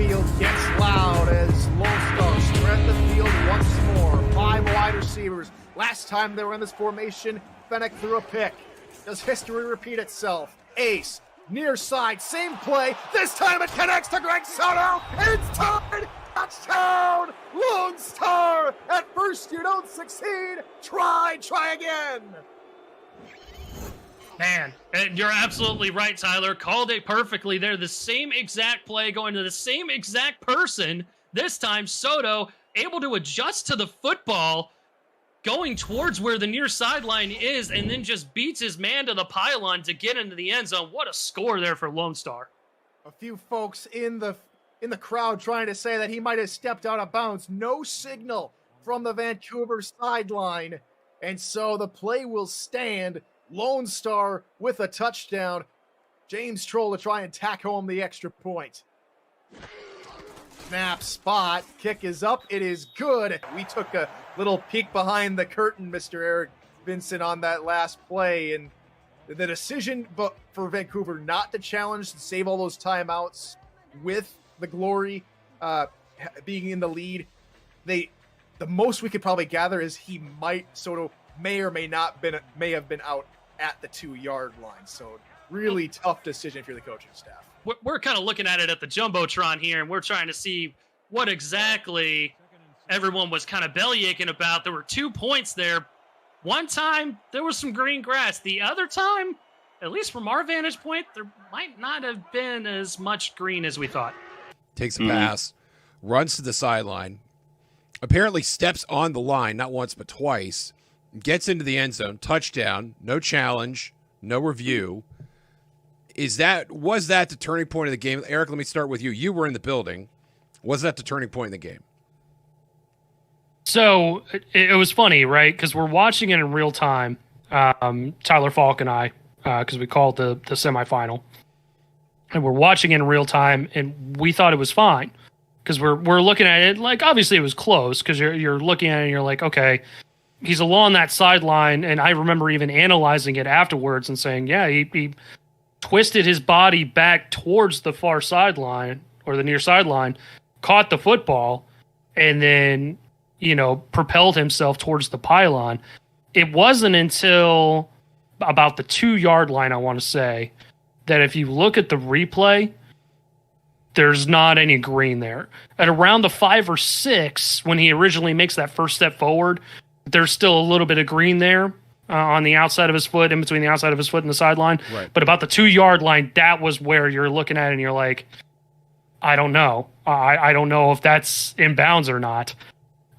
field gets loud as Lone Star spread the field once more. 5 wide receivers. Last time they were in this formation, Fennec threw a pick. Does history repeat itself? Ace, near side, same play. This time it connects to Greg Soto. It's tied. Touchdown! Lone Star! At first you don't succeed. Try again. Man, and you're absolutely right, Tyler. Called it perfectly there. The same exact play going to the same exact person. This time, Soto able to adjust to the football, going towards where the near sideline is, and then just beats his man to the pylon to get into the end zone. What a score there for Lone Star. A few folks in the crowd trying to say that he might have stepped out of bounds. No signal from the Vancouver sideline, and so the play will stand. Lone Star with a touchdown. James Troll to try and tack home the extra point. Snap, spot, kick is up. It is good. We took a little peek behind the curtain, Mr. Eric Vincent, on that last play, and the decision for Vancouver not to challenge and save all those timeouts with the Glory being in the lead, the most we could probably gather is Soto may have been out at the 2-yard line. So really tough decision if you're the coaching staff. We're kind of looking at it at the Jumbotron here, and we're trying to see what exactly everyone was kind of bellyaching about. There were 2 points there. One time, there was some green grass. The other time, at least from our vantage point, there might not have been as much green as we thought. Takes a pass, runs to the sideline, apparently steps on the line, not once but twice, gets into the end zone, touchdown, no challenge, no review. Was that the turning point of the game? Eric, let me start with you. You were in the building. Was that the turning point in the game? So it was funny, right? Because we're watching it in real time. Tyler Falk and I, because we called the semifinal, and we're watching it in real time, and we thought it was fine because we're looking at it like obviously it was close because you're looking at it and you're like, okay, he's along that sideline, and I remember even analyzing it afterwards and saying, yeah, he twisted his body back towards the far sideline or the near sideline, caught the football, and then, propelled himself towards the pylon. It wasn't until about the 2-yard line, I want to say, that if you look at the replay, there's not any green there. At around the 5 or 6, when he originally makes that first step forward, there's still a little bit of green there on the outside of his foot, in between the outside of his foot and the sideline. Right. But about the 2-yard line, that was where you're looking at it and you're like, I don't know. I don't know if that's in bounds or not.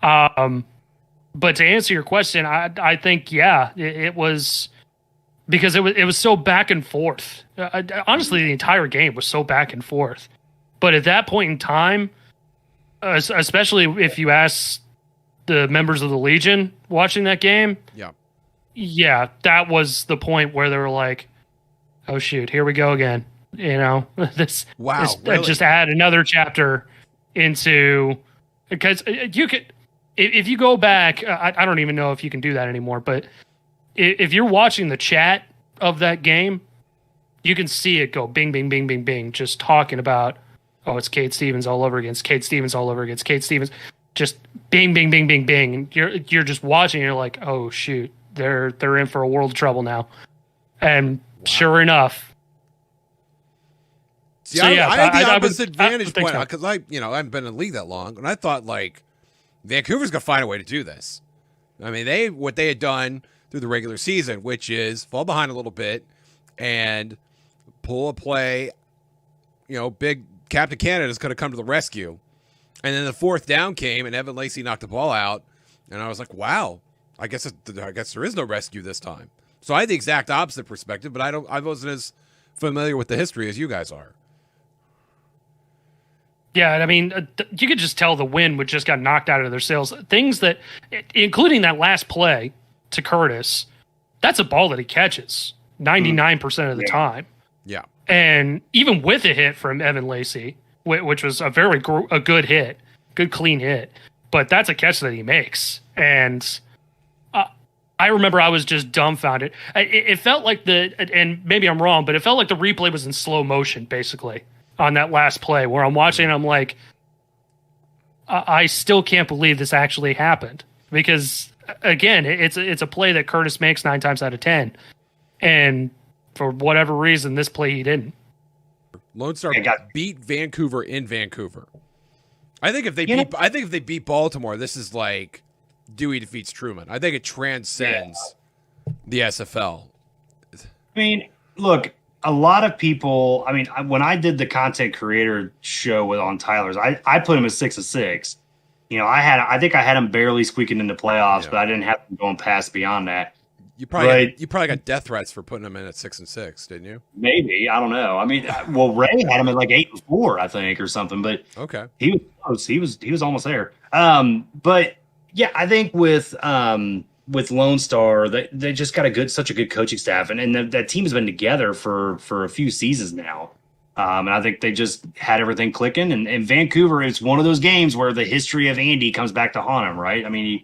But to answer your question, I think, yeah, it was because it was so back and forth. Honestly, the entire game was so back and forth. But at that point in time, especially if you ask the members of the Legion watching that game, yeah, that was the point where they were like, "Oh shoot, here we go again." This really? Just add another chapter into, because you could, if you go back, I don't even know if you can do that anymore. But if you're watching the chat of that game, you can see it go bing, bing, bing, bing, bing, just talking about, oh, it's Cade Stevens all over against Cade Stevens all over against Cade Stevens, just bing, bing, bing, bing, bing. And you're just watching, and you're like, oh shoot, they're in for a world of trouble now. And sure enough. See, I had the opposite vantage point because I haven't been in the league that long, and I thought Vancouver's gonna find a way to do this. I mean, what they had done through the regular season, which is fall behind a little bit and pull a play. Big Captain Canada is going to come to the rescue, and then the 4th down came, and Evan Lacey knocked the ball out, and I was like, wow, I guess there is no rescue this time. So I had the exact opposite perspective, but I wasn't as familiar with the history as you guys are. Yeah, I mean, you could just tell the wind would just got knocked out of their sails. Things that, including that last play to Curtis, that's a ball that he catches 99% of the time. Yeah. And even with a hit from Evan Lacey, which was a good hit, good clean hit, but that's a catch that he makes. And I remember I was just dumbfounded. It felt like and maybe I'm wrong, but it felt like the replay was in slow motion, basically. on that last play where I'm watching and I'm like, I still can't believe this actually happened. Because, again, it's a play that Curtis makes 9 times out of 10. And for whatever reason, this play he didn't. Lone Star beat Vancouver in Vancouver. I think if they beat Baltimore, this is like Dewey defeats Truman. I think it transcends the SFL. I mean, look, a lot of people. I mean, when I did the content creator show on Tyler's, I put him at 6-6. You know, I think I had him barely squeaking into playoffs, but I didn't have him going past beyond that. You probably got death threats for putting him in at 6-6, didn't you? Maybe, I don't know. I mean, well, Ray had him at like 8-4, I think, or something. But okay, he was close. He was almost there. But yeah, I think with Lone Star, they just got such a good coaching staff, and that team has been together for a few seasons now. And I think they just had everything clicking. And Vancouver, it's one of those games where the history of Andy comes back to haunt him, right? I mean,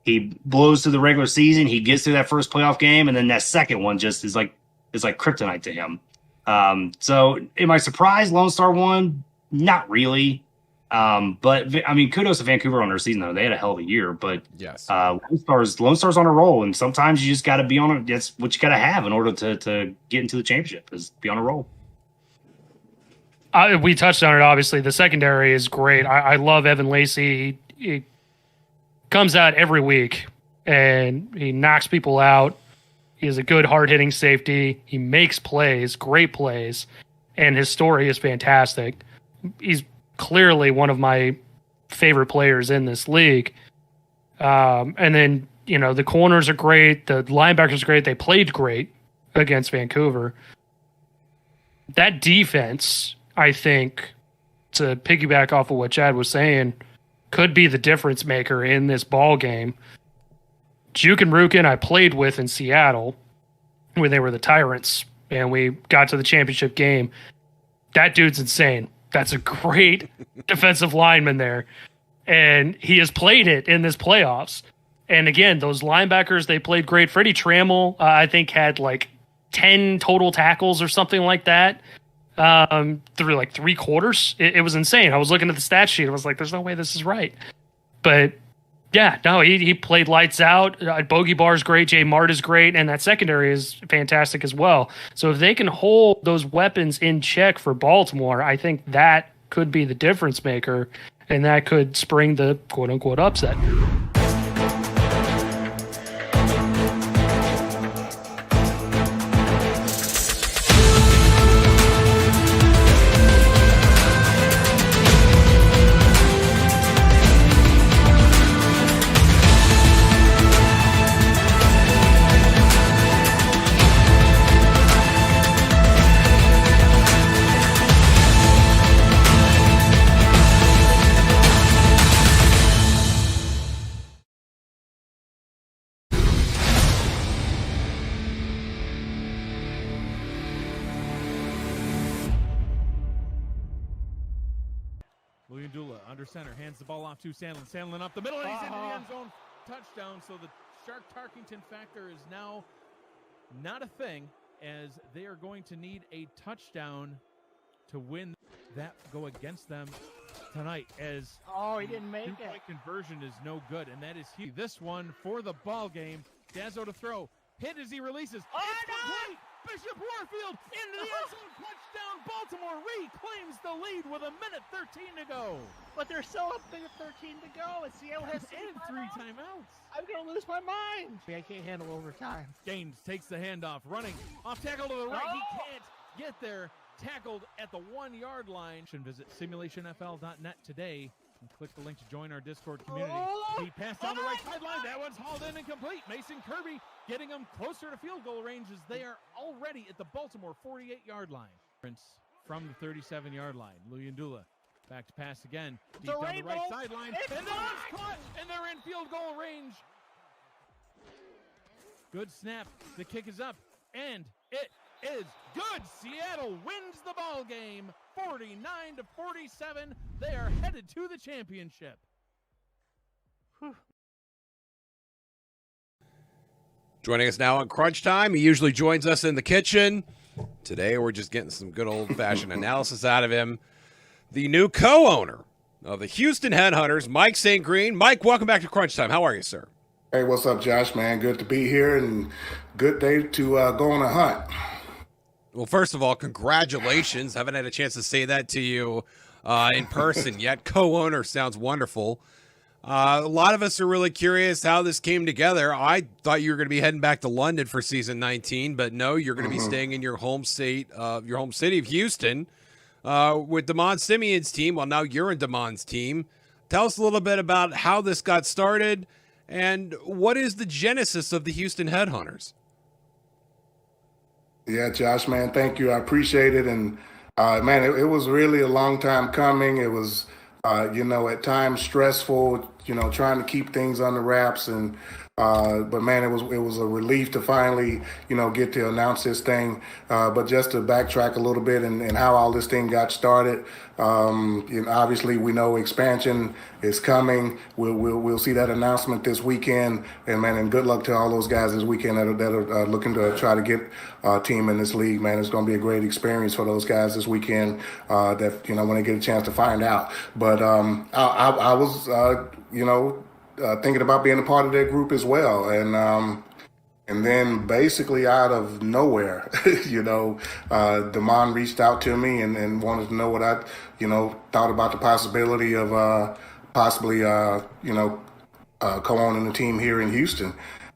he blows through the regular season, he gets through that first playoff game, and then that second one just is like kryptonite to him. So am I surprised Lone Star won? Not really. But I mean, kudos to Vancouver on their season though. They had a hell of a year, but yes, Lone Star's on a roll, and sometimes you just got to be on that's what you got to have in order to get into the championship, is be on a roll. We touched on it, obviously. The secondary is great. I love Evan Lacey. He comes out every week, and he knocks people out. He is a good, hard-hitting safety. He makes plays, great plays, and his story is fantastic. He's clearly one of my favorite players in this league. And then, you know, the corners are great. The linebackers are great. They played great against Vancouver. That defense, I think, to piggyback off of what Chad was saying, could be the difference maker in this ball game. Juke and Rukin I played with in Seattle when they were the Tyrants, and we got to the championship game. That dude's insane. That's a great defensive lineman there. And he has played it in this playoffs. And again, those linebackers, they played great. Freddie Trammell, I think, had like 10 total tackles or something like that through like 3 quarters. It was insane. I was looking at the stat sheet. I was like, there's no way this is right. But yeah, no, he played lights out. Bogey Bar's great. Jay Mart is great. And that secondary is fantastic as well. So if they can hold those weapons in check for Baltimore, I think that could be the difference maker. And that could spring the quote unquote upset. Under center, hands the ball off to Sandlin. Sandlin up the middle, and he's into the end zone. Touchdown. So the Shark Tarkington factor is now not a thing, as they are going to need a touchdown to win. That go against them tonight, as he didn't make it. Two-point conversion is no good, and that is huge. This one for the ball game. Dazzo to throw. Hit as he releases. Oh, it's complete. Bishop Warfield into the end zone. Touchdown. Baltimore reclaims the lead with 1:13 to go. But they're still up there with 13 to go, and Seattle has 3 timeouts. I'm going to lose my mind. I can't handle overtime. Gaines takes the handoff, running off tackle to the right. He can't get there. Tackled at the 1-yard line. Visit Simulationfl.net today and click the link to join our Discord community. He passed down the right sideline. That one's hauled in and complete. Mason Kirby getting them closer to field goal range, as they are already at the Baltimore 48-yard line. From the 37-yard line, Luyendula back to pass again. Deep down the right sideline. And that one's caught, and they're in field goal range. Good snap. The kick is up, and it is good. Seattle wins the ball game, 49-47. They are headed to the championship. Joining us now on Crunch Time, he usually joins us in the kitchen. Today, we're just getting some good old-fashioned analysis out of him. The new co-owner of the Houston Headhunters, Mike St. Green. Mike, welcome back to Crunch Time. How are you, sir? Hey, what's up, Josh, man? Good to be here and good day to go on a hunt. Well, first of all, congratulations. Haven't had a chance to say that to you in person yet. Co-owner sounds wonderful. A lot of us are really curious how this came together. I thought you were going to be heading back to London for season 19, but no, you're going to be staying in your home state, your home city of Houston, with Damon Simeon's team. Well, now you're in Damon's team. Tell us a little bit about how this got started and what is the genesis of the Houston Headhunters. Yeah, Josh, man, thank you. I appreciate it. And man, it was really a long time coming. It was, at times stressful, trying to keep things under wraps. And but man, it was a relief to finally, get to announce this thing. But just to backtrack a little bit and how all this thing got started. Obviously, we know expansion is coming. We'll see that announcement this weekend. And man, and good luck to all those guys this weekend that are looking to try to get a team in this league. Man, it's going to be a great experience for those guys this weekend. That when they get a chance to find out. But I was thinking about being a part of that group as well. And then basically out of nowhere, Damon reached out to me and wanted to know what I, thought about the possibility of possibly, co-owning the team here in Houston.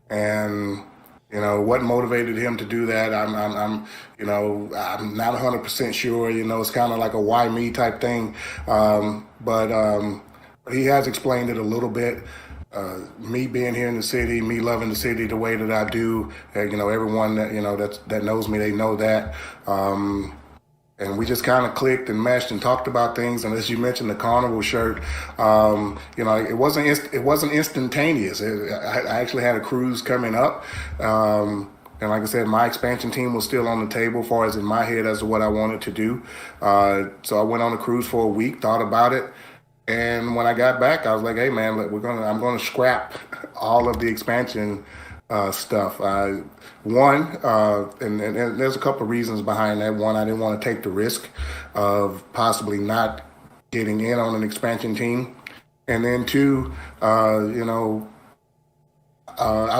And, what motivated him to do that, I'm not 100% sure. It's kind of like a why me type thing. But he has explained it a little bit. Me being here in the city, me loving the city the way that I do, everyone that that knows me, they know that. And we just kind of clicked and meshed and talked about things. And as you mentioned, the carnival shirt, it wasn't instantaneous. I actually had a cruise coming up. And like I said, my expansion team was still on the table as far as in my head as to what I wanted to do. So I went on a cruise for a week, thought about it. And when I got back, I was like, "Hey, man, I'm going to scrap all of the expansion stuff." And there's a couple of reasons behind that. One, I didn't want to take the risk of possibly not getting in on an expansion team, and then two, I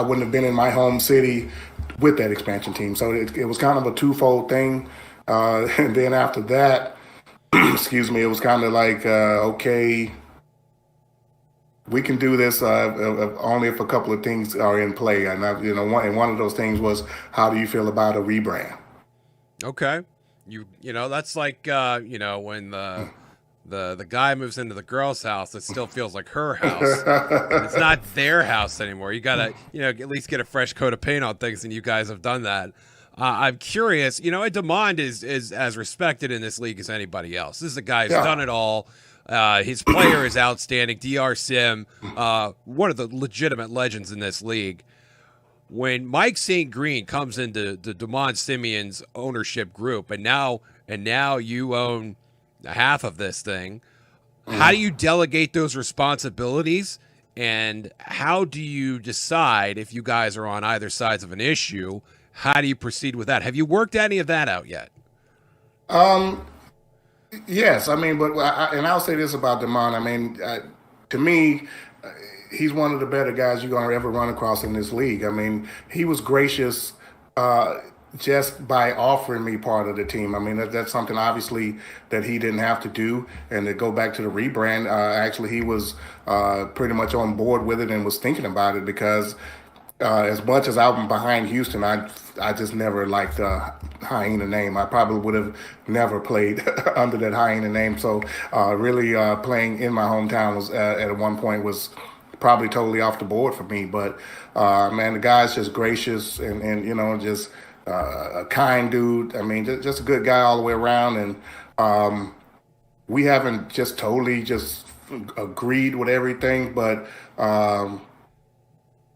wouldn't have been in my home city with that expansion team. So it was kind of a twofold thing. And then after that. Excuse me, it was kind of like, okay, we can do this only if a couple of things are in play. And, one of those things was, how do you feel about a rebrand? Okay. That's like, when the guy moves into the girl's house, it still feels like her house. And it's not their house anymore. You got to, at least get a fresh coat of paint on things, and you guys have done that. I'm curious, Damon is as respected in this league as anybody else. This is a guy who's done it all. His player is outstanding. DR Sim, one of the legitimate legends in this league. When Mike St. Green comes into the Damon Simeon's ownership group, and now you own half of this thing, how do you delegate those responsibilities? And how do you decide if you guys are on either sides of an issue? How do you proceed with that? Have you worked any of that out yet? Yes. And I'll say this about Damon. To me, he's one of the better guys you're going to ever run across in this league. He was gracious just by offering me part of the team. That's something obviously that he didn't have to do. And to go back to the rebrand, actually he was pretty much on board with it and was thinking about it because as much as I'm behind Houston, I just never liked the Hyena name. I probably would have never played under that Hyena name. So really playing in my hometown was at one point was probably totally off the board for me. But man, the guy's just gracious and just a kind dude. Just a good guy all the way around. And we haven't just totally just agreed with everything, but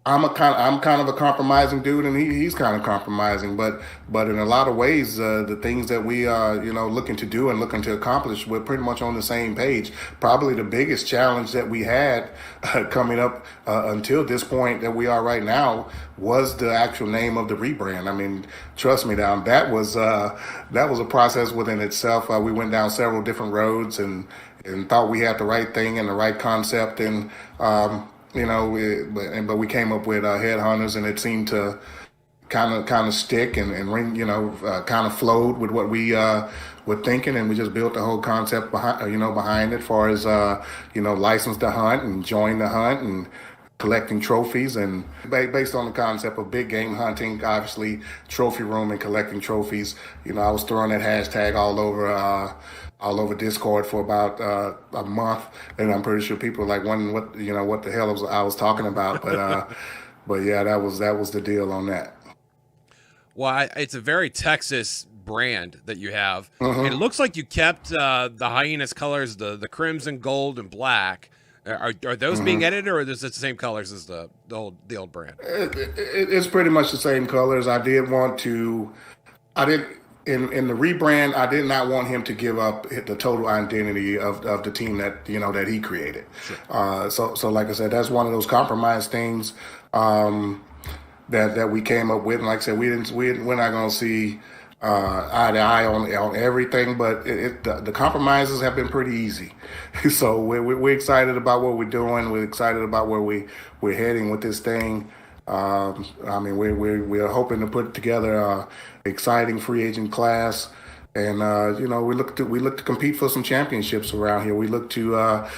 I'm kind of a compromising dude, and he's kind of compromising. But in a lot of ways, the things that we are looking to do and looking to accomplish, we're pretty much on the same page. Probably the biggest challenge that we had coming up until this point that we are right now was the actual name of the rebrand. I mean, trust me, now that was a process within itself. We went down several different roads and thought we had the right thing and the right concept and. But we came up with headhunters, and it seemed to kind of stick and ring, kind of flowed with what we were thinking, and we just built the whole concept behind it, as far as license to hunt and join the hunt and collecting trophies, and based on the concept of big game hunting, obviously trophy room and collecting trophies. I was throwing that hashtag all over Discord for about a month, and I'm pretty sure people were like wondering what the hell I was talking about. But yeah, that was the deal on that. Well, it's a very Texas brand that you have, Mm-hmm. and it looks like you kept the Hyenas colors, the crimson, gold, and black. Are those being edited, or is it the same colors as the old brand? It's pretty much the same colors. I did in the rebrand, I did not want him to give up the total identity of the team that that he created. Sure. So like I said, that's one of those compromise things that we came up with. And like I said, we're not going to see eye to eye on everything, but the compromises have been pretty easy. So we're excited about what we're doing. We're excited about where we're heading with this thing. We're hoping to put together a exciting free agent class, and we look to compete for some championships around here. We look to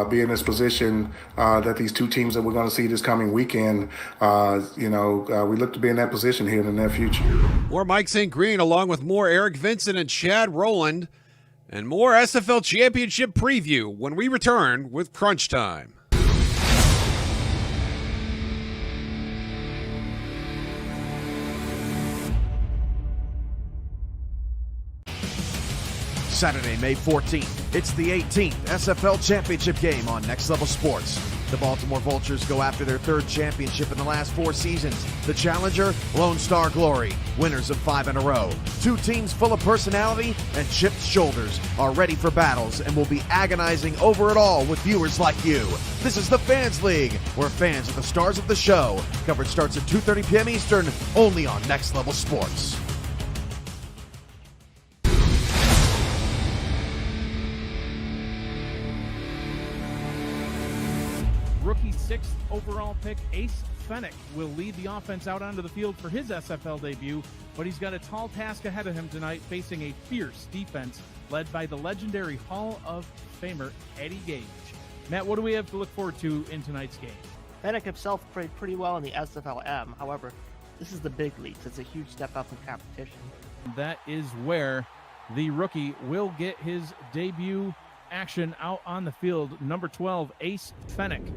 be in this position that these two teams that we're going to see this coming weekend. We look to be in that position here in the near future. More Mike St. Green, along with more Eric Vincent and Chad Rowland, and more SFL Championship preview when we return with Crunch Time. Saturday, May 14th. It's the 18th SFL Championship game on Next Level Sports. The Baltimore Vultures go after their third championship in the last 4 seasons. The challenger, Lone Star Glory, winners of 5 in a row. 2 teams full of personality and chipped shoulders are ready for battles and will be agonizing over it all with viewers like you. This is the Fans League, where fans are the stars of the show. Coverage starts at 2:30 p.m. Eastern, only on Next Level Sports. Rookie 6th overall pick Ace Fennick will lead the offense out onto the field for his SFL debut, but he's got a tall task ahead of him tonight, facing a fierce defense led by the legendary Hall of Famer Eddie Gage. Matt, what do we have to look forward to in tonight's game? Fennick himself played pretty well in the SFLM. However, this is the big leagues. It's a huge step up in competition. That is where the rookie will get his debut action out on the field. Number 12, Ace Fennick,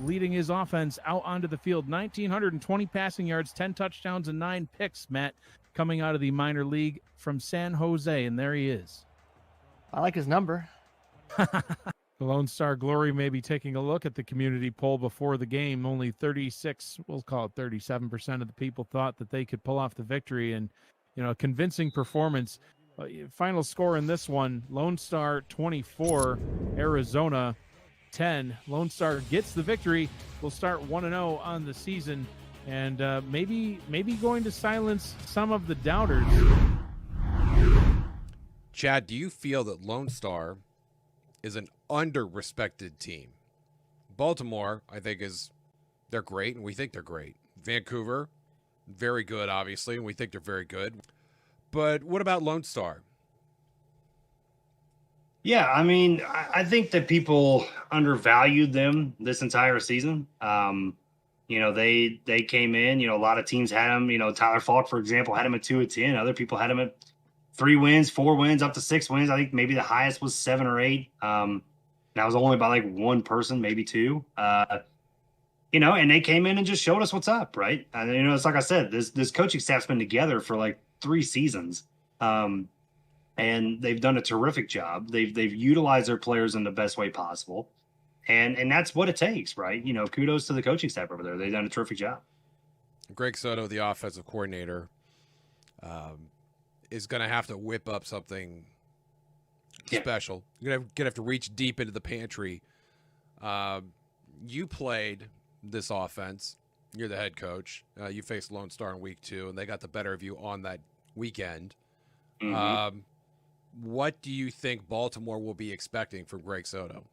leading his offense out onto the field. 1,920 passing yards, 10 touchdowns, and 9 picks, Matt, coming out of the minor league from San Jose, and there he is. I like his number. The Lone Star Glory may be taking a look at the community poll before the game. Only 36, we'll call it 37% of the people thought that they could pull off the victory, and a convincing performance. Final score in this one, Lone Star 24, Arizona 10. Lone Star gets the victory. Will start 1-0 on the season, and maybe going to silence some of the doubters. Chad, do you feel that Lone Star is an under-respected team? Baltimore, I think, they're great, and we think they're great. Vancouver, very good, obviously, and we think they're very good. But what about Lone Star? Yeah, I think that people undervalued them this entire season. They came in, a lot of teams had them. Tyler Falk, for example, had them at 2-10. Other people had them at 3 wins, 4 wins, up to 6 wins. I think maybe the highest was 7 or 8. That was only by like 1 person, maybe 2. And they came in and just showed us what's up, right? And it's like I said, this coaching staff's been together for like 3 seasons. And they've done a terrific job. They've utilized their players in the best way possible. And that's what it takes, right? Kudos to the coaching staff over there. They've done a terrific job. Greg Soto, the offensive coordinator, is going to have to whip up something special. You're going to have to reach deep into the pantry. You played this offense. You're the head coach. You faced Lone Star in week 2, and they got the better of you on that weekend. Mm-hmm. What do you think Baltimore will be expecting from Greg Soto?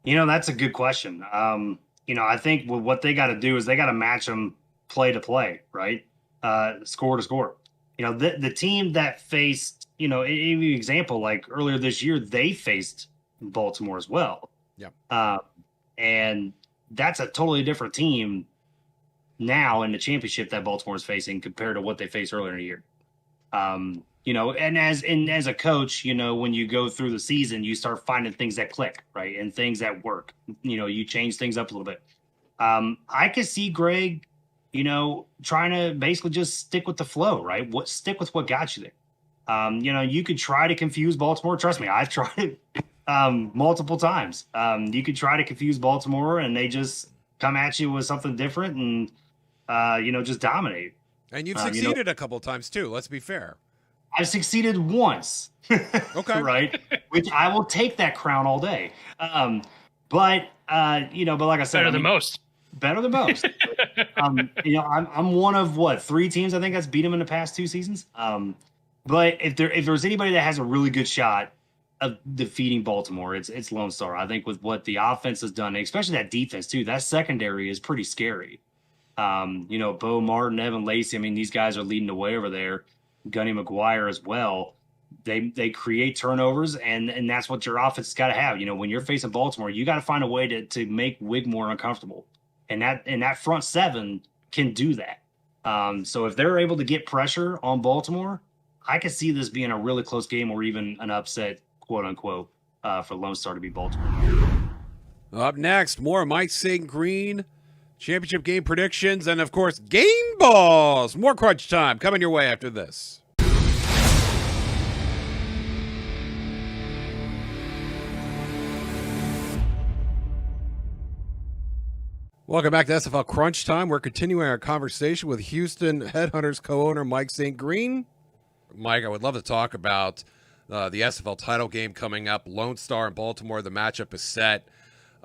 That's a good question. I think what they got to do is they got to match them play to play, right? Score to score. The team that faced, example, like earlier this year, they faced Baltimore as well. Yeah. And that's a totally different team now in the championship that Baltimore is facing compared to what they faced earlier in the year. And as a coach, when you go through the season, you start finding things that click, right? And things that work. You change things up a little bit. I could see Greg, trying to basically just stick with the flow, right? Stick with what got you there. You could try to confuse Baltimore. Trust me, I've tried it multiple times. You could try to confuse Baltimore and they just come at you with something different and, just dominate. And you've succeeded a couple of times too. Let's be fair. I've succeeded once. Okay. Right. Which I will take that crown all day. But like I said, better than most. Better than most. I'm one of 3 teams I think that's beat them in the past 2 seasons. But if there's anybody that has a really good shot of defeating Baltimore, it's Lone Star. I think with what the offense has done, especially that defense too, that secondary is pretty scary. Bo Martin, Evan Lacey, these guys are leading the way over there. Gunny McGuire as well. They create turnovers, and that's what your offense has got to have. When you're facing Baltimore, you got to find a way to make Wigmore uncomfortable, and that front 7 can do that. So if they're able to get pressure on Baltimore, I could see this being a really close game or even an upset, quote unquote, for Lone Star to beat Baltimore. Up next, more Mike St. Green championship game predictions, and of course, game balls. More crunch time coming your way after this. Welcome back to SFL Crunch Time. We're continuing our conversation with Houston Headhunters co-owner Mike St. Green. Mike, I would love to talk about the SFL title game coming up. Lone Star and Baltimore, the matchup is set.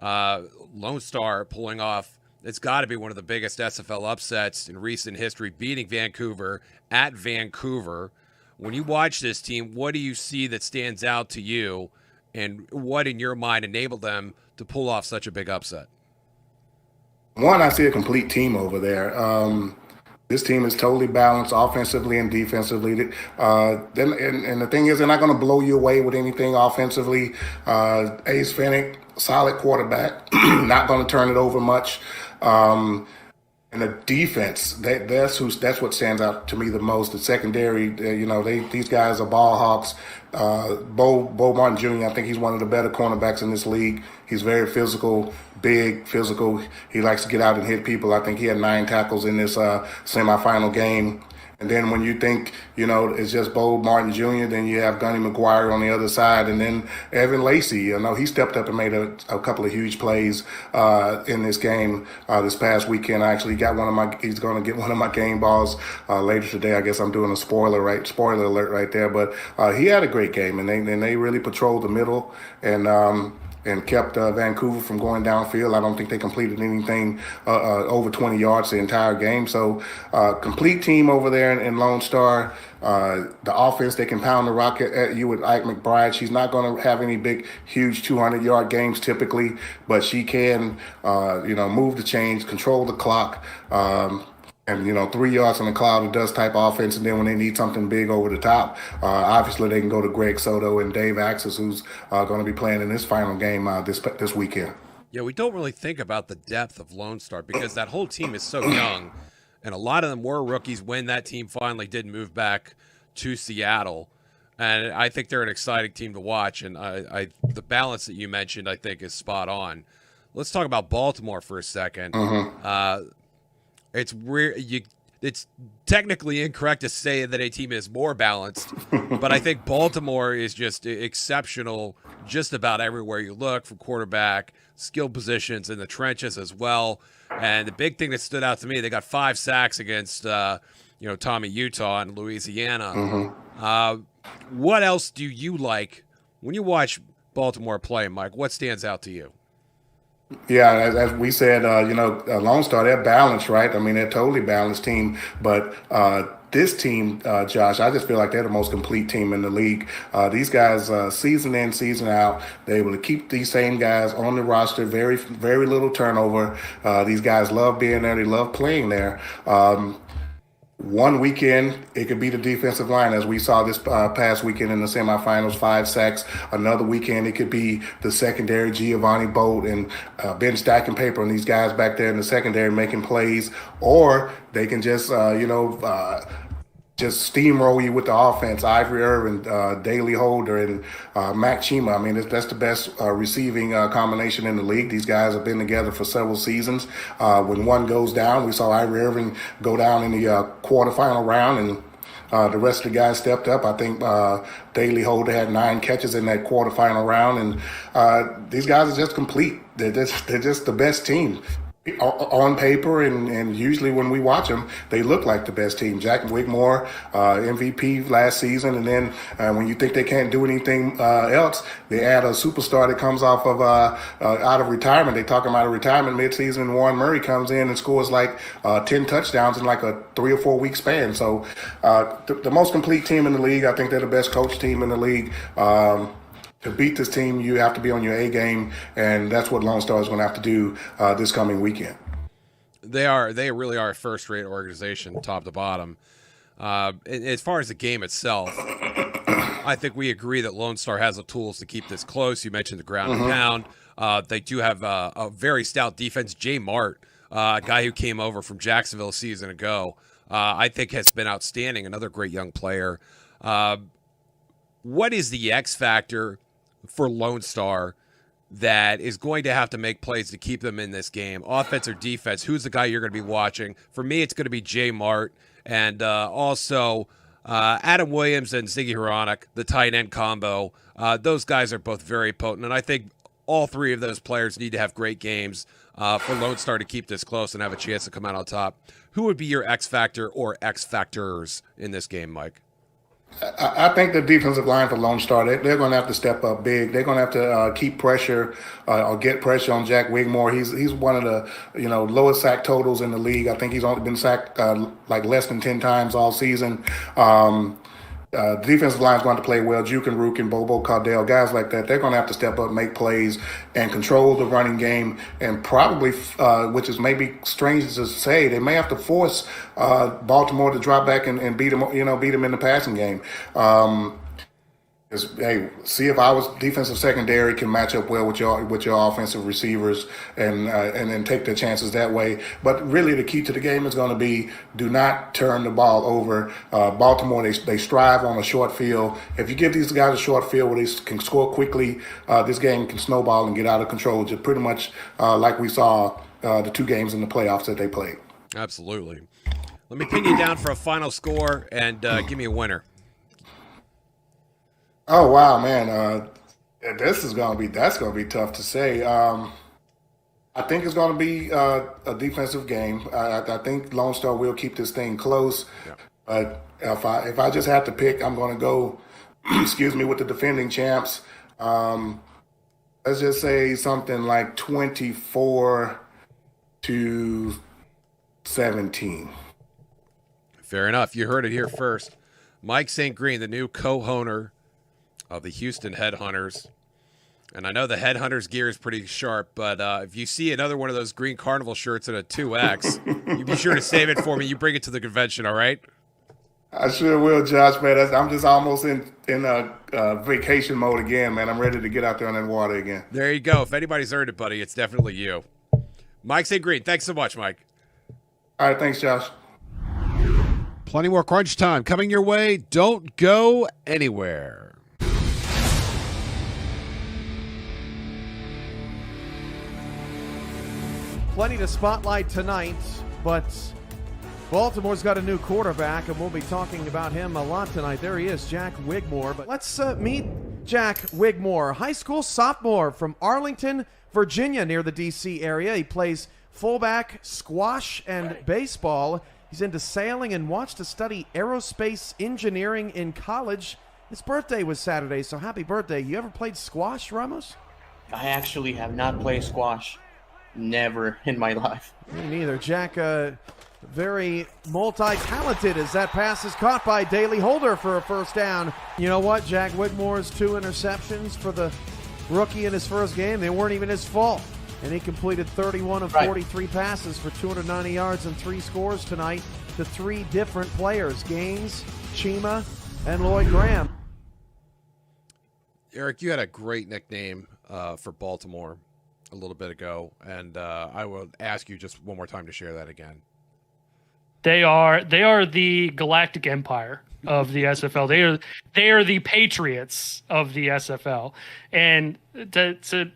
Lone Star pulling off, it's got to be one of the biggest SFL upsets in recent history, beating Vancouver at Vancouver. When you watch this team, what do you see that stands out to you, and what in your mind enabled them to pull off such a big upset? One, I see a complete team over there. This team is totally balanced offensively and defensively. And the thing is, they're not going to blow you away with anything offensively. Ace Fennick, solid quarterback, not going to turn it over much. And the defense, that's what stands out to me the most. The secondary, these guys are ball hawks. Bo Martin Jr., I think he's one of the better cornerbacks in this league. He's very physical, big, physical. He likes to get out and hit people. I think he had 9 tackles in this semifinal game. And then when you think, it's just Bo Martin Jr., then you have Gunny McGuire on the other side. And then Evan Lacey, he stepped up and made a couple of huge plays in this game this past weekend. I actually he's going to get one of my game balls later today. I guess I'm doing a spoiler alert right there. But he had a great game, and they really patrolled the middle and kept Vancouver from going downfield. I don't think they completed anything over 20 yards the entire game. So complete team over there in Lone Star. The offense, they can pound the rock at you with Ike McBride. She's not going to have any big, huge 200-yard games typically, but she can, move the chains, control the clock. And 3 yards on the cloud of dust type offense, and then when they need something big over the top, obviously they can go to Greg Soto and Dave Axis, who's going to be playing in this final game this weekend. Yeah, we don't really think about the depth of Lone Star because that whole team is so young, and a lot of them were rookies when that team finally did move back to Seattle. And I think they're an exciting team to watch, and the balance that you mentioned, I think, is spot on. Let's talk about Baltimore for a second. Mm-hmm. It's weird. it's technically incorrect to say that a team is more balanced, but I think Baltimore is just exceptional just about everywhere you look, from quarterback, skill positions, in the trenches as well. And the big thing that stood out to me, they got 5 sacks against Tommy Utah and Louisiana. What else do you like when you watch Baltimore play, Mike? What stands out to you? Yeah, as we said, Lone Star, they're balanced, right? I mean, they're a totally balanced team. But this team, Josh, I just feel like they're the most complete team in the league. These guys, season in, season out, they're able to keep these same guys on the roster, very, very little turnover. These guys love being there. They love playing there. One weekend, it could be the defensive line, as we saw this past weekend in the semifinals, 5 sacks. Another weekend, it could be the secondary, Giovanni Bolt and Ben stacking paper, and these guys back there in the secondary making plays. Or they can just, just steamroll you with the offense. Ivory Irvin, Daley Holder, and Mac Chima. I mean, that's the best receiving combination in the league. These guys have been together for several seasons. When one goes down, we saw Ivory Irvin go down in the quarterfinal round, and the rest of the guys stepped up. I think Daley Holder had 9 catches in that quarterfinal round, and these guys are just complete. They're just the best team. On paper, and usually when we watch them, they look like the best team. Jack Wigmore, MVP last season, and then when you think they can't do anything else, they add a superstar that comes off of out of retirement. They talk about a retirement midseason. Warren Murray comes in and scores like 10 touchdowns in like a 3 or 4 week span. So the most complete team in the league. I think they're the best coach team in the league. To beat this team, you have to be on your A game, and that's what Lone Star is going to have to do this coming weekend. They really are a first-rate organization, top to bottom. As far as the game itself, I think we agree that Lone Star has the tools to keep this close. You mentioned the ground and pound. They do have a very stout defense. Jay Mart, a guy who came over from Jacksonville a season ago, I think has been outstanding. Another great young player. What is the X factor for Lone Star that is going to have to make plays to keep them in this game? Offense or defense? Who's the guy you're going to be watching? For me, it's going to be Jay Mart, and also Adam Williams and Ziggy Hronik, the tight end combo. Those guys are both very potent, and I think all 3 of those players need to have great games for Lone Star to keep this close and have a chance to come out on top. Who would be your X factor or X factors in this game, Mike? I think the defensive line for Lone Star, they're going to have to step up big. They're going to have to keep pressure or get pressure on Jack Wigmore. He's one of the lowest sack totals in the league. I think he's only been sacked like less than 10 times all season. The defensive line is going to play well. Juke and Rook and Bobo Cardell, guys like that, they're going to have to step up, make plays, and control the running game. And probably, which is maybe strange to say, they may have to force Baltimore to drop back and beat them in the passing game. Hey, see if our defensive secondary can match up well with your offensive receivers and then take their chances that way. But really, the key to the game is going to be do not turn the ball over. Baltimore, they strive on a short field. If you give these guys a short field where they can score quickly, this game can snowball and get out of control. Just pretty much like we saw the 2 games in the playoffs that they played. Absolutely. Let me pin you down for a final score and give me a winner. Oh wow, man! That's going to be tough to say. I think it's going to be a defensive game. I think Lone Star will keep this thing close. Yeah. But if I just have to pick, I'm going to go, with the defending champs. Let's just say something like 24-17. Fair enough. You heard it here first. Mike St. Green, the new co-owner of the Houston Headhunters. And I know the Headhunters gear is pretty sharp, but if you see another one of those green Carnival shirts in a 2X, you be sure to save it for me. You bring it to the convention, all right? I sure will, Josh, man. I'm just almost in vacation mode again, man. I'm ready to get out there on that water again. There you go. If anybody's earned it, buddy, it's definitely you. Mike St. Green, thanks so much, Mike. All right, thanks, Josh. Plenty more crunch time coming your way. Don't go anywhere. Plenty to spotlight tonight, but Baltimore's got a new quarterback, and we'll be talking about him a lot tonight. There he is, Jack Wigmore. But let's meet Jack Wigmore, high school sophomore from Arlington, Virginia, near the D.C. area. He plays fullback, squash, and baseball. He's into sailing and wants to study aerospace engineering in college. His birthday was Saturday, so happy birthday. You ever played squash, Ramos? I actually have not played squash. Never in my life. Me neither. Jack, very multi-talented as that pass is caught by Daly Holder for a first down. You know what? Jack Wigmore's 2 interceptions for the rookie in his first game, they weren't even his fault. And he completed 31 of 43 passes for 290 yards and 3 scores tonight to 3 different players, Gaines, Chima, and Lloyd Graham. Eric, you had a great nickname for Baltimore a little bit ago, and I will ask you just one more time to share that again. They are the Galactic Empire of the SFL. They are the Patriots of the SFL. And to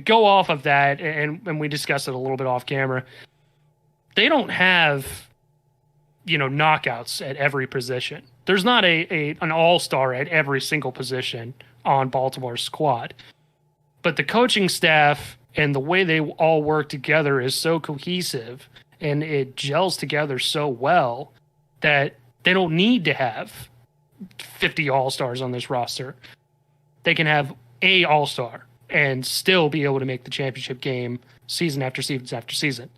go off of that, and we discussed it a little bit off camera, they don't have, knockouts at every position. There's not an all-star at every single position on Baltimore's squad. But the coaching staff and the way they all work together is so cohesive, and it gels together so well that they don't need to have 50 all-stars on this roster. They can have a all-star and still be able to make the championship game season after season after season.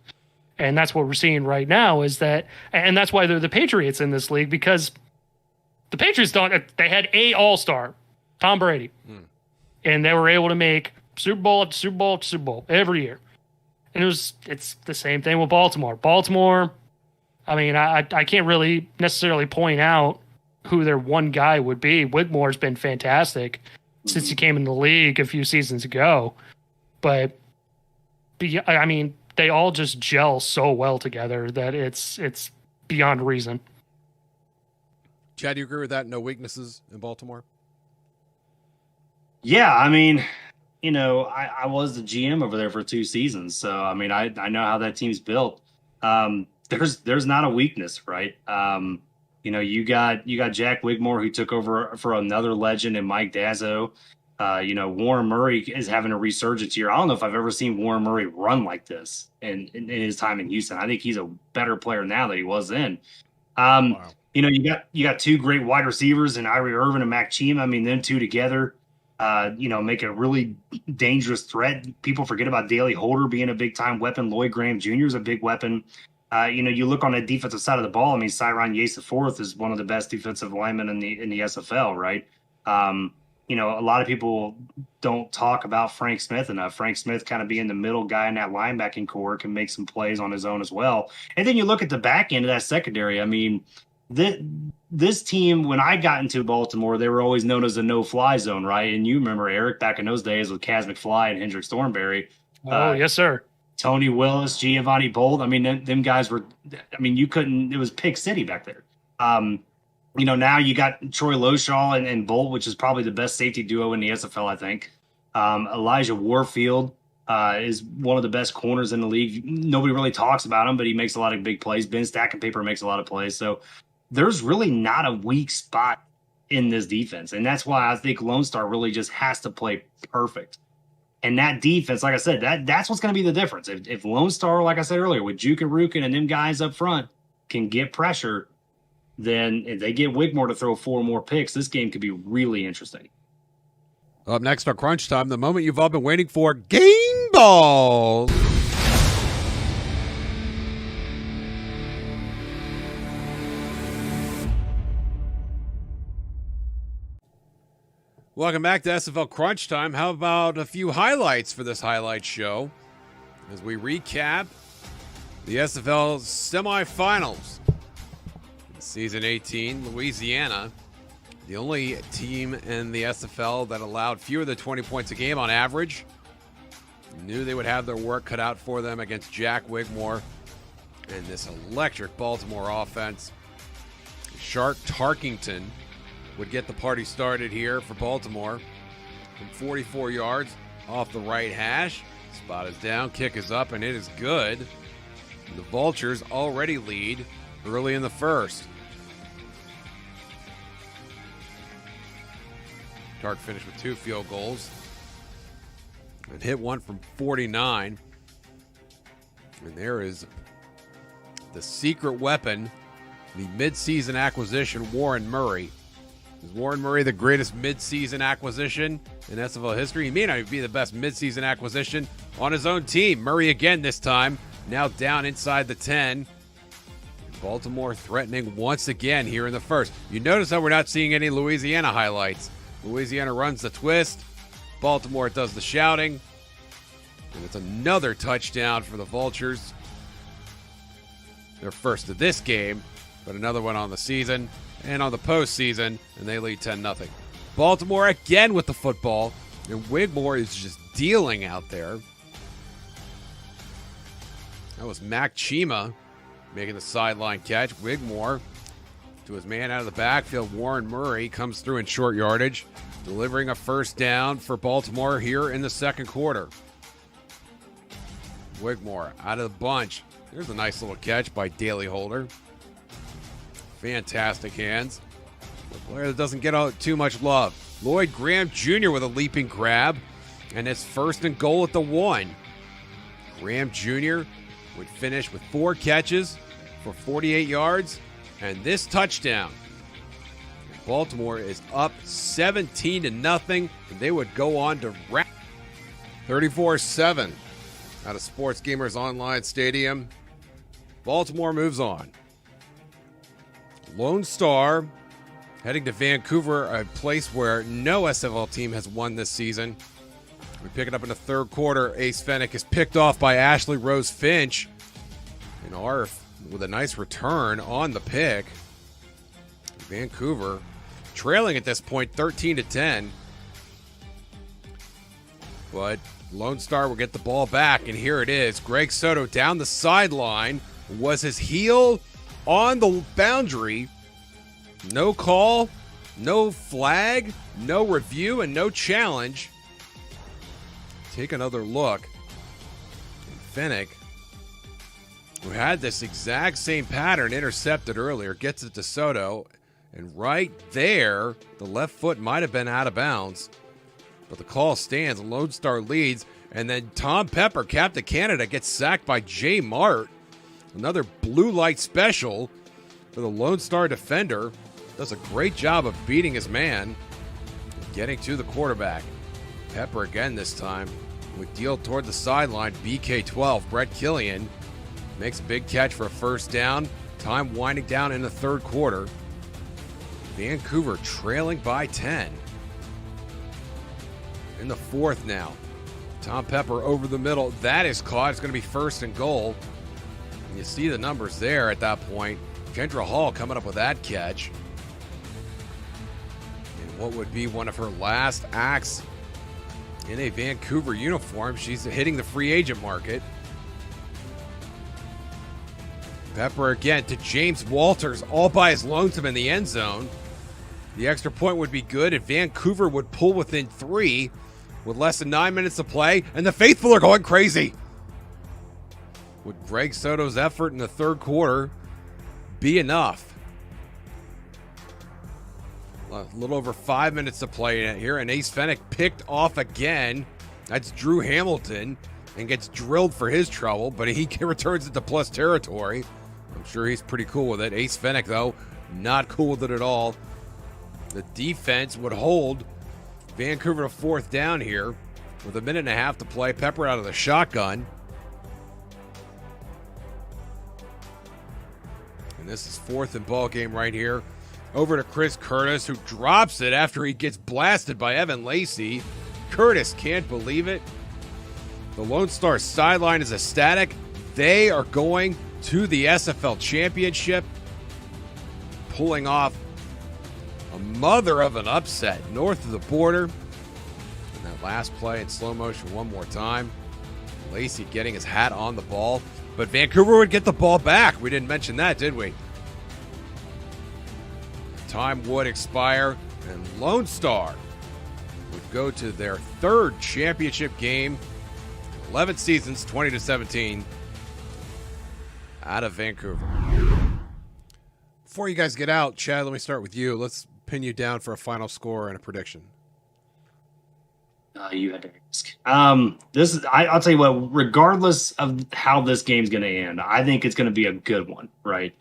And that's what we're seeing right now is that, and that's why they're the Patriots in this league, because the Patriots they had a all-star, Tom Brady, and they were able to make Super Bowl after Super Bowl after Super Bowl every year. And it's the same thing with Baltimore. Baltimore, I mean, I can't really necessarily point out who their one guy would be. Wigmore's been fantastic since he came in the league a few seasons ago. But I mean, they all just gel so well together that it's beyond reason. Chad, do you agree with that? No weaknesses in Baltimore? Yeah, I mean, I was the GM over there for 2 seasons, so I mean, I know how that team's built. There's not a weakness, right? You got Jack Wigmore, who took over for another legend in Mike Dazzo. Warren Murray is having a resurgence here. I don't know if I've ever seen Warren Murray run like this in his time in Houston. I think he's a better player now than he was then. Wow. You got 2 great wide receivers in Irie Irvin and Mac Chima. I mean, them 2 together. Make a really dangerous threat. People forget about Daly Holder being a big-time weapon. Lloyd Graham Jr. is a big weapon. You look on the defensive side of the ball. I mean, Cyron Yates IV is one of the best defensive linemen in the SFL, right? A lot of people don't talk about Frank Smith enough. Frank Smith kind of being the middle guy in that linebacking core can make some plays on his own as well. And then you look at the back end of that secondary. I mean, this team, when I got into Baltimore, they were always known as a no-fly zone, right? And you remember, Eric, back in those days with Kaz McFly and Hendrick Thornberry. Oh, yes, sir. Tony Willis, Giovanni Bolt. I mean, them guys were – I mean, you couldn't – it was Pick City back there. Now you got Troy Loshaw and Bolt, which is probably the best safety duo in the SFL, I think. Elijah Warfield is one of the best corners in the league. Nobody really talks about him, but he makes a lot of big plays. Ben Stackenpaper makes a lot of plays. So there's really not a weak spot in this defense. And that's why I think Lone Star really just has to play perfect. And that defense, like I said, that's what's going to be the difference. If Lone Star, like I said earlier, with Juke and Rukin and them guys up front can get pressure, then if they get Wigmore to throw 4 more picks, this game could be really interesting. Up next on Crunch Time, the moment you've all been waiting for, Game Balls. Welcome back to SFL Crunch Time. How about a few highlights for this highlight show as we recap the SFL semifinals. In Season 18, Louisiana, the only team in the SFL that allowed fewer than 20 points a game on average, knew they would have their work cut out for them against Jack Wigmore and this electric Baltimore offense. Shark Tarkington would get the party started here for Baltimore from 44 yards off the right hash. Spot is down, kick is up, and it is good. The Vultures already lead early in the first. Tark finished with 2 field goals and hit one from 49. And there is the secret weapon, the midseason acquisition, Warren Murray. Is Warren Murray the greatest midseason acquisition in SFL history? He may not even be the best midseason acquisition on his own team. Murray again this time, now down inside the 10. Baltimore threatening once again here in the first. You notice how we're not seeing any Louisiana highlights. Louisiana runs the twist. Baltimore does the shouting. And it's another touchdown for the Vultures. Their first of this game, but another one on the season and on the postseason, and they lead 10-0. Baltimore again with the football, and Wigmore is just dealing out there. That was Mac Chima making the sideline catch. Wigmore to his man out of the backfield. Warren Murray comes through in short yardage, delivering a first down for Baltimore here in the second quarter. Wigmore out of the bunch. There's a nice little catch by Daly Holder. Fantastic hands. A player that doesn't get too much love. Lloyd Graham Jr. with a leaping grab, and it's 1st and goal at the 1. Graham Jr. would finish with 4 catches for 48 yards, and this touchdown. Baltimore is up 17-0, and they would go on to wrap 34-7 out of Sports Gamers Online Stadium. Baltimore moves on. Lone Star heading to Vancouver, a place where no SFL team has won this season. We pick it up in the third quarter. Ace Fennick is picked off by Ashley Rose Finch. And Arf with a nice return on the pick. Vancouver trailing at this point 13-10. But Lone Star will get the ball back, and here it is. Greg Soto down the sideline. Was his heel on the boundary? No call, no flag, no review, and no challenge. Take another look. Fennick, who had this exact same pattern intercepted earlier, gets it to Soto, and right there, the left foot might have been out of bounds, but the call stands. Lone Star leads, and then Tom Pepper, Captain Canada, gets sacked by Jay Mart. Another blue light special for the Lone Star defender. Does a great job of beating his man, getting to the quarterback. Pepper again this time would deal toward the sideline. BK12, Brett Killian, makes a big catch for a first down. Time winding down in the third quarter. Vancouver trailing by 10. In the fourth now. Tom Pepper over the middle. That is caught. It's going to be 1st and goal. And you see the numbers there at that point. Kendra Hall coming up with that catch. And what would be one of her last acts in a Vancouver uniform. She's hitting the free agent market. Pepper again to James Walters, all by his lonesome in the end zone. The extra point would be good, and Vancouver would pull within 3 with less than 9 minutes to play, and the faithful are going crazy. Would Greg Soto's effort in the third quarter be enough? A little over 5 minutes to play here, and Ace Fennick picked off again. That's Drew Hamilton, and gets drilled for his trouble, but he returns it to plus territory. I'm sure he's pretty cool with it. Ace Fennick, though, not cool with it at all. The defense would hold Vancouver to 4th down here with a minute and a half to play. Pepper out of the shotgun. And this is 4th and ball game right here. Over to Chris Curtis, who drops it after he gets blasted by Evan Lacey. Curtis can't believe it. The Lone Star sideline is ecstatic. They are going to the SFL championship, pulling off a mother of an upset north of the border. And that last play in slow motion one more time. Lacey getting his hat on the ball, but Vancouver would get the ball back. We didn't mention that, did we? Time would expire, and Lone Star would go to their 3rd championship game, 11 seasons, 20-17, out of Vancouver. Before you guys get out, Chad, let me start with you. Let's pin you down for a final score and a prediction. You had to ask. I'll tell you what, regardless of how this game's going to end, I think it's going to be a good one, right?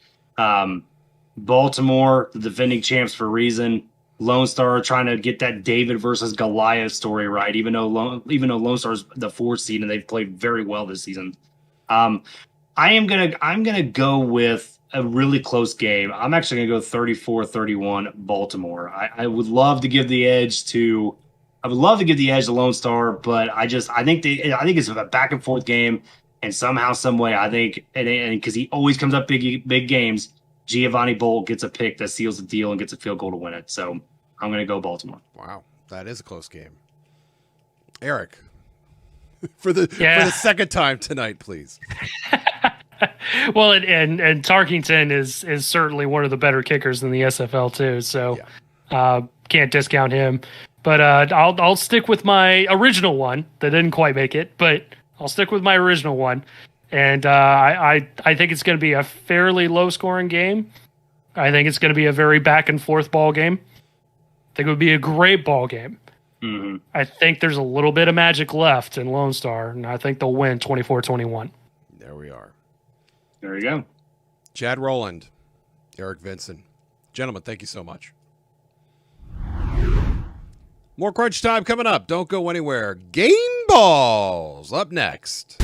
Baltimore, the defending champs for a reason. Lone Star trying to get that David versus Goliath story right, even though Lone Star's the 4th seed and they've played very well this season. I'm gonna go with a really close game. I'm actually gonna go 34-31 Baltimore. I would love to give the edge to Lone Star, but I think it's a back and forth game, and somehow, some way, I think, and because he always comes up big games, Giovanni Bolt gets a pick that seals the deal and gets a field goal to win it. So I'm going to go Baltimore. Wow, that is a close game. Eric, for the second time tonight, please. Well, and Tarkington is certainly one of the better kickers in the SFL too. So can't discount him. But I'll stick with my original one that didn't quite make it, but I'll stick with my original one. And I think it's going to be a fairly low-scoring game. I think it's going to be a very back-and-forth ball game. I think it would be a great ball game. Mm-hmm. I think there's a little bit of magic left in Lone Star, and I think they'll win 24-21. There we are. There you go. Chad Rowland, Eric Vincent. Gentlemen, thank you so much. More crunch time coming up. Don't go anywhere. Game balls up next.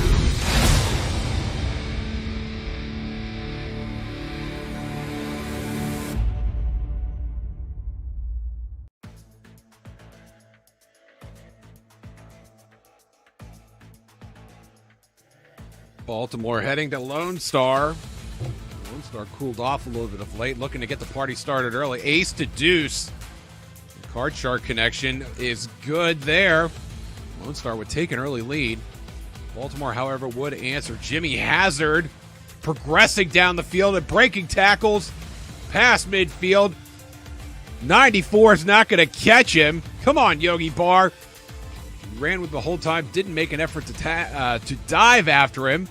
Baltimore heading to Lone Star. Lone Star cooled off a little bit of late, looking to get the party started early. Ace to deuce. The card shark connection is good there. Lone Star would take an early lead. Baltimore, however, would answer. Jimmy Hazard progressing down the field and breaking tackles past midfield. 94 is not going to catch him. Come on, Yogi Barr. He ran with the whole time, didn't make an effort to dive after him.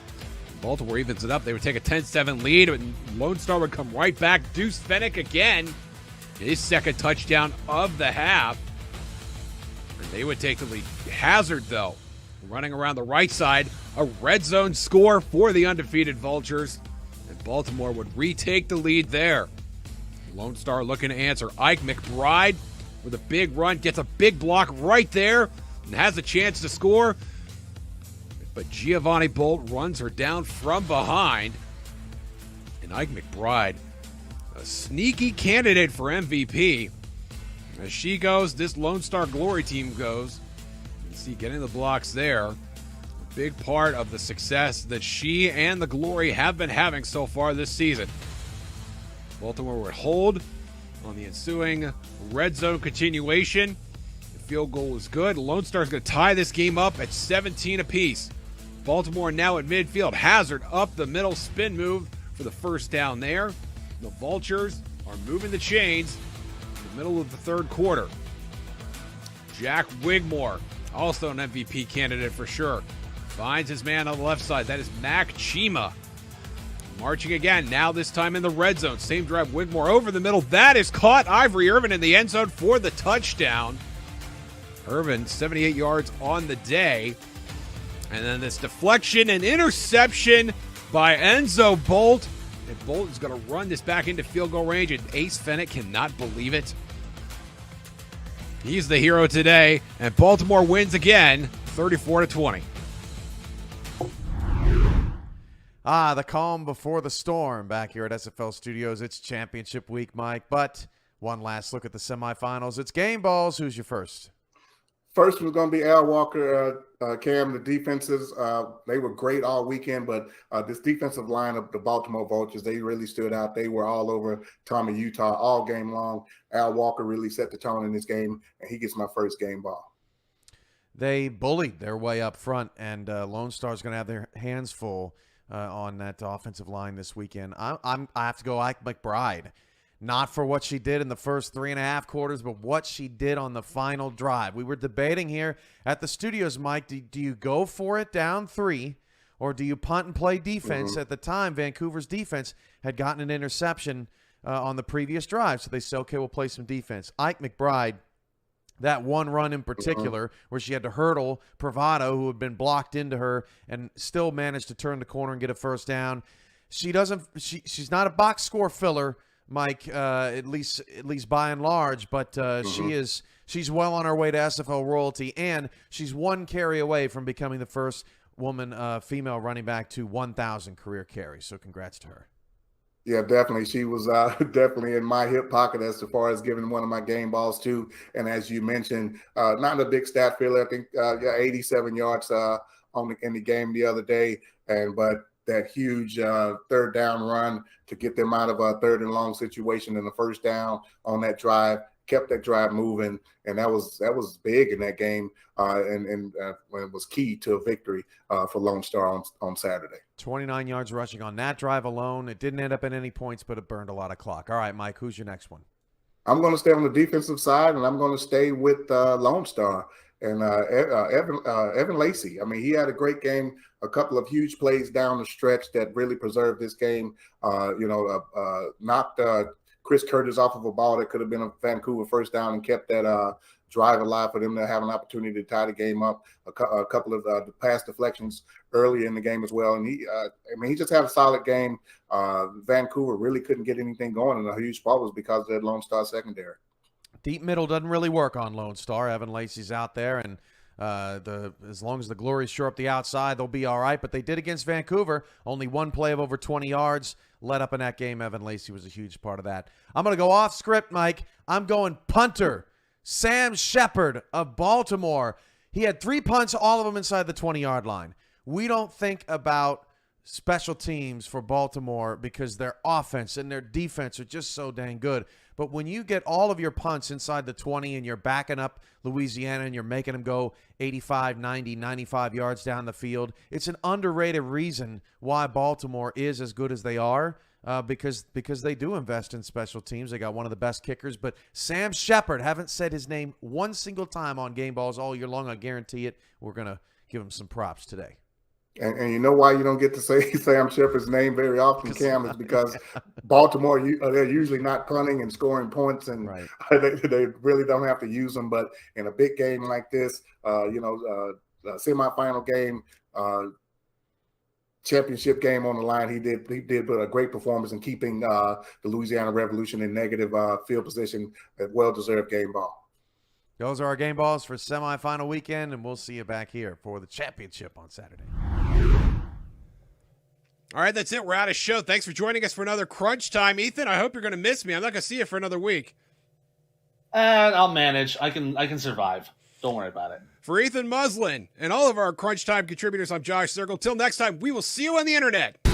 Baltimore evens it up. They would take a 10-7 lead, and Lone Star would come right back. Deuce Fennick again. His second touchdown of the half. And they would take the lead. Hazard, though, running around the right side. A red zone score for the undefeated Vultures. And Baltimore would retake the lead there. Lone Star looking to answer. Ike McBride with a big run. Gets a big block right there and has a chance to score. But Giovanni Bolt runs her down from behind. And Ike McBride, a sneaky candidate for MVP. As she goes, this Lone Star Glory team goes. You can see getting the blocks there. A big part of the success that she and the Glory have been having so far this season. Baltimore would hold on the ensuing red zone continuation. The field goal is good. Lone Star is going to tie this game up at 17 apiece. Baltimore now at midfield. Hazard up the middle, spin move for the first down there. The Vultures are moving the chains in the middle of the third quarter. Jack Wigmore, also an MVP candidate for sure, finds his man on the left side. That is Mac Chima. Marching again, now this time in the red zone. Same drive, Wigmore over the middle. That is caught. Ivory Irvin in the end zone for the touchdown. Irvin, 78 yards on the day. And then this deflection and interception by Enzo Bolt. And Bolt is going to run this back into field goal range, and Ace Fennick cannot believe it. He's the hero today, and Baltimore wins again, 34-20. The calm before the storm back here at SFL Studios. It's championship week, Mike. But one last look at the semifinals. It's game balls. Who's your first? First was going to be Al Walker, Cam. The defenses, they were great all weekend, but this defensive line of the Baltimore Vultures, they really stood out. They were all over Tommy Utah all game long. Al Walker really set the tone in this game, and he gets my first game ball. They bullied their way up front, and Lone Star's going to have their hands full on that offensive line this weekend. I have to go Ike McBride. Not for what she did in the first 3.5 quarters, but what she did on the final drive. We were debating here at the studios, Mike, do you go for it down 3, or do you punt and play defense? Mm-hmm. At the time, Vancouver's defense had gotten an interception on the previous drive. So they said, okay, we'll play some defense. Ike McBride, that one run in particular where she had to hurdle Pravado, who had been blocked into her, and still managed to turn the corner and get a first down. She's not a box score filler, Mike, at least by and large, but she's well on her way to SFL royalty, and she's one carry away from becoming the first woman female running back to 1,000 career carries. So congrats to her. Yeah, definitely. She was definitely in my hip pocket as far as giving one of my game balls too. And as you mentioned, not a big stat filler. I think 87 yards in the game the other day, but that huge third down run to get them out of a third and long situation in the first down on that drive, kept that drive moving, and that was big in that game, and when it was key to a victory for Lone Star on Saturday. 29 yards rushing on that drive alone. It didn't end up in any points, but it burned a lot of clock. All right, Mike, who's your next one? I'm going to stay on the defensive side, and I'm going to stay with Lone Star and Evan Lacey. I mean, he had a great game, a couple of huge plays down the stretch that really preserved this game. Knocked Chris Curtis off of a ball that could have been a Vancouver first down and kept that drive alive for them to have an opportunity to tie the game up. A couple of pass deflections early in the game as well. And he just had a solid game. Vancouver really couldn't get anything going, and a huge part was because of that Lone Star secondary. Deep middle doesn't really work on Lone Star. Evan Lacey's out there, and as long as the Glories shore up the outside, they'll be all right. But they did against Vancouver. Only one play of over 20 yards led up in that game. Evan Lacey was a huge part of that. I'm going to go off script, Mike. I'm going punter. Sam Shepard of Baltimore. He had 3 punts, all of them inside the 20-yard line. We don't think about special teams for Baltimore because their offense and their defense are just so dang good. But when you get all of your punts inside the 20 and you're backing up Louisiana and you're making them go 85, 90, 95 yards down the field, it's an underrated reason why Baltimore is as good as they are, because they do invest in special teams. They got one of the best kickers. But Sam Shepard, haven't said his name one single time on Game Balls all year long. I guarantee it. We're going to give him some props today. And you know why you don't get to say Sam Shepard's name very often, Cam, is because Baltimore, they're usually not punting and scoring points, and right. they really don't have to use them. But in a big game like this, a semifinal game, championship game on the line, he did put a great performance in keeping the Louisiana Revolution in negative field position, a well-deserved game ball. Those are our game balls for semifinal weekend, and we'll see you back here for the championship on Saturday. All right, that's it. We're out of show. Thanks for joining us for another Crunch Time. Ethan, I hope you're going to miss me. I'm not going to see you for another week. I'll manage. I can survive. Don't worry about it. For Ethan Muslin and all of our Crunch Time contributors, I'm Josh Circle. Till next time, we will see you on the internet.